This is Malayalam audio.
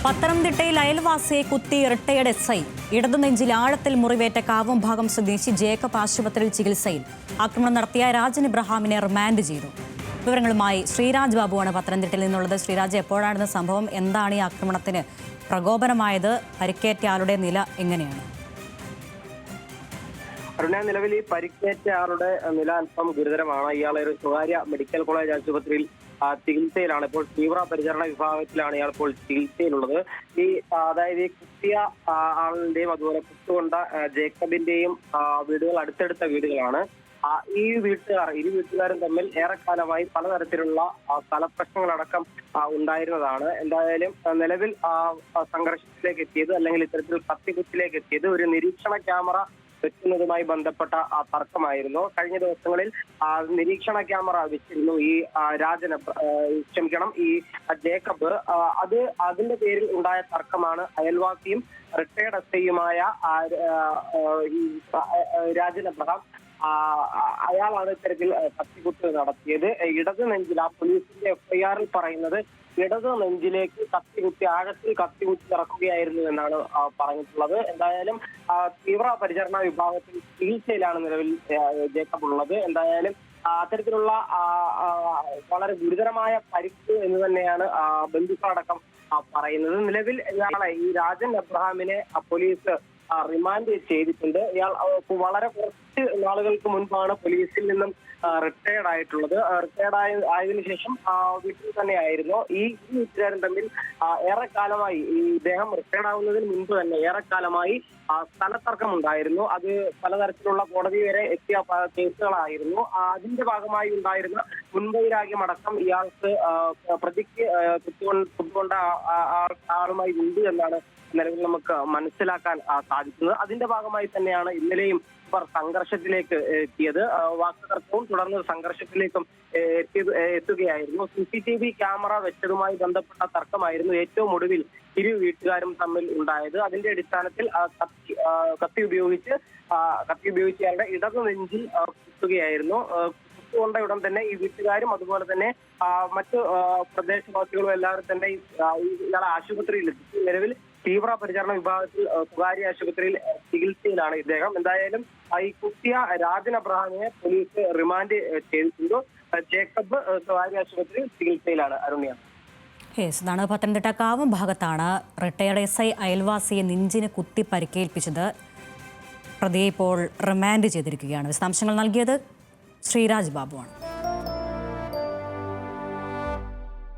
പത്തനംതിട്ടയിൽ അയൽവാസിയെ കുത്തി റിട്ടയർഡ് എസ്ഐ. ഇടതുനെഞ്ചിൽ ആഴത്തിൽ മുറിവേറ്റ കാവുംഭാഗം സ്വദേശി ജേക്കബ് ആശുപത്രിയിൽ ചികിത്സയിൽ. ആക്രമണം നടത്തിയ രാജൻ ഇബ്രാഹിമിനെ റിമാൻഡ് ചെയ്തു. വിവരങ്ങളുമായി ശ്രീരാജ് ബാബുവാണ് പത്തനംതിട്ടയിൽ നിന്നുള്ളത്. ശ്രീരാജ്, എപ്പോഴാണ് സംഭവം? എന്താണ് ഈ ആക്രമണത്തിന് പ്രകോപനമായത്? പരിക്കേറ്റ ആളുടെ നില എങ്ങനെയാണ്? നിലവിൽ ഈ പരിക്കേറ്റ ആളുടെ നില അല്പം ഗുരുതരമാണ്. ഇയാളെ ഒരു സ്വകാര്യ മെഡിക്കൽ കോളേജ് ആശുപത്രിയിൽ ചികിത്സയിലാണ്. ഇപ്പോൾ തീവ്ര പരിചരണ വിഭാഗത്തിലാണ് ഇയാൾ ഇപ്പോൾ ചികിത്സയിലുള്ളത്. അതായത് ഈ കുത്തിയ ആളിന്റെയും അതുപോലെ കുത്തുകൊണ്ട ജേക്കബിന്റെയും വീടുകൾ അടുത്തടുത്ത വീടുകളാണ്. ഇരു വീട്ടുകാരും തമ്മിൽ ഏറെക്കാലമായി പലതരത്തിലുള്ള സ്ഥലപ്രശ്നങ്ങളടക്കം ഉണ്ടായിരുന്നതാണ്. എന്തായാലും നിലവിൽ സംഘർഷത്തിലേക്ക് എത്തിയത്, അല്ലെങ്കിൽ ഇത്തരത്തിൽ കത്തിക്കുത്തിലേക്ക് എത്തിയത് ഒരു നിരീക്ഷണ ക്യാമറ വെക്കുന്നതുമായി ബന്ധപ്പെട്ട തർക്കമായിരുന്നു. കഴിഞ്ഞ ദിവസങ്ങളിൽ നിരീക്ഷണ ക്യാമറ വെച്ചിരുന്നു ഈ ഈ ജേക്കബ്. അതിന്റെ പേരിൽ ഉണ്ടായ തർക്കമാണ് അയൽവാസിയും റിട്ടയർഡ് എസ്ഐയുമായ രാജൻ എബ്രഹാം. അയാളാണ് ഇത്തരത്തിൽ കത്തിക്കുത്ത് നടത്തിയത്. ഇടത് നെഞ്ചിൽ, ആ പോലീസിന്റെ എഫ്ഐആറിൽ പറയുന്നത് ഇടത് നെഞ്ചിലേക്ക് ആഴത്തിൽ കത്തികുത്തി ഇറക്കുകയായിരുന്നു എന്നാണ് പറഞ്ഞിട്ടുള്ളത്. എന്തായാലും തീവ്ര പരിചരണ വിഭാഗത്തിൽ ചികിത്സയിലാണ് നിലവിൽ ജേക്കബ് ഉള്ളത്. എന്തായാലും അത്തരത്തിലുള്ള വളരെ ഗുരുതരമായ പരിക്ക് എന്ന് തന്നെയാണ് ബന്ധുക്കളടക്കം പറയുന്നത്. നിലവിൽ ഇയാളെ, ഈ രാജൻ എബ്രഹാമിനെ പോലീസ് റിമാൻഡ് ചെയ്തിട്ടുണ്ട്. ഇയാൾ വളരെ കുറച്ച് നാളുകൾക്ക് മുൻപാണ് പോലീസിൽ നിന്നും റിട്ടയർഡ് ആയിട്ടുള്ളത്. ആയതിനു ശേഷം വീട്ടിൽ തന്നെയായിരുന്നു. ഈ വീട്ടുകാരും തമ്മിൽ ഏറെക്കാലമായി, ഈ ഇദ്ദേഹം റിട്ടയർഡ് ആവുന്നതിന് മുൻപ് തന്നെ ഏറെക്കാലമായി സ്ഥലത്തർക്കം ഉണ്ടായിരുന്നു. അത് പലതരത്തിലുള്ള കോടതി വരെ എത്തിയ കേസുകളായിരുന്നു. അതിന്റെ ഭാഗമായി ഉണ്ടായിരുന്ന മുൻവൈരാഗ്യമടക്കം ഇയാൾക്ക് പ്രതിക്ക് കുത്തുകൊണ്ട ആളുമായി ഉണ്ട് എന്നാണ് നിലവിൽ നമുക്ക് മനസ്സിലാക്കാൻ സാധിക്കുന്നത്. അതിന്റെ ഭാഗമായി തന്നെയാണ് ഇന്നലെയും ഇവർ സംഘർഷത്തിലേക്ക് എത്തിയത്. വാക്കുതർക്കവും തുടർന്ന് സംഘർഷത്തിലേക്കും എത്തുകയായിരുന്നു. CCTV ക്യാമറ വെച്ചതുമായി ബന്ധപ്പെട്ട തർക്കമായിരുന്നു ഏറ്റവും ഒടുവിൽ ഇരു വീട്ടുകാരും തമ്മിൽ ഉണ്ടായത്. അതിന്റെ അടിസ്ഥാനത്തിൽ കത്തി ഉപയോഗിച്ച് ഇയാളുടെ ഇടതു നെഞ്ചിൽ കുത്തുകയായിരുന്നു. കുത്തുകൊണ്ട ഉടൻ തന്നെ ഈ വീട്ടുകാരും അതുപോലെ തന്നെ മറ്റു പ്രദേശവാസികളും എല്ലാവരും തന്നെ ഇയാളെ ആശുപത്രിയിൽ എത്തിച്ചു. നിലവിൽ തീവ്ര പരിചരണ വിഭാഗത്തിൽ സ്വകാര്യ ആശുപത്രിയിൽ ചികിത്സയിലാണ് ഇദ്ദേഹം. എന്തായാലും ഈ കുത്തിയ രാജൻ എബ്രഹാമിനെ പോലീസ് റിമാൻഡ് ചെയ്തിട്ടുണ്ട്. ജേക്കബ് സ്വകാര്യ ആശുപത്രിയിൽ ചികിത്സയിലാണ്. അരുണ്യ, ഇതാണ് പത്തനംതിട്ട കാവും ഭാഗത്താണ് റിട്ടയർഡ് എസ്ഐ അയൽവാസിയെ നെഞ്ചിന് കുത്തി പരിക്കേൽപ്പിച്ചത്. പ്രതിയെ ഇപ്പോൾ റിമാൻഡ് ചെയ്തിരിക്കുകയാണ്. വിശദാംശങ്ങൾ നൽകിയത് ശ്രീരാജ് ബാബുവാണ്.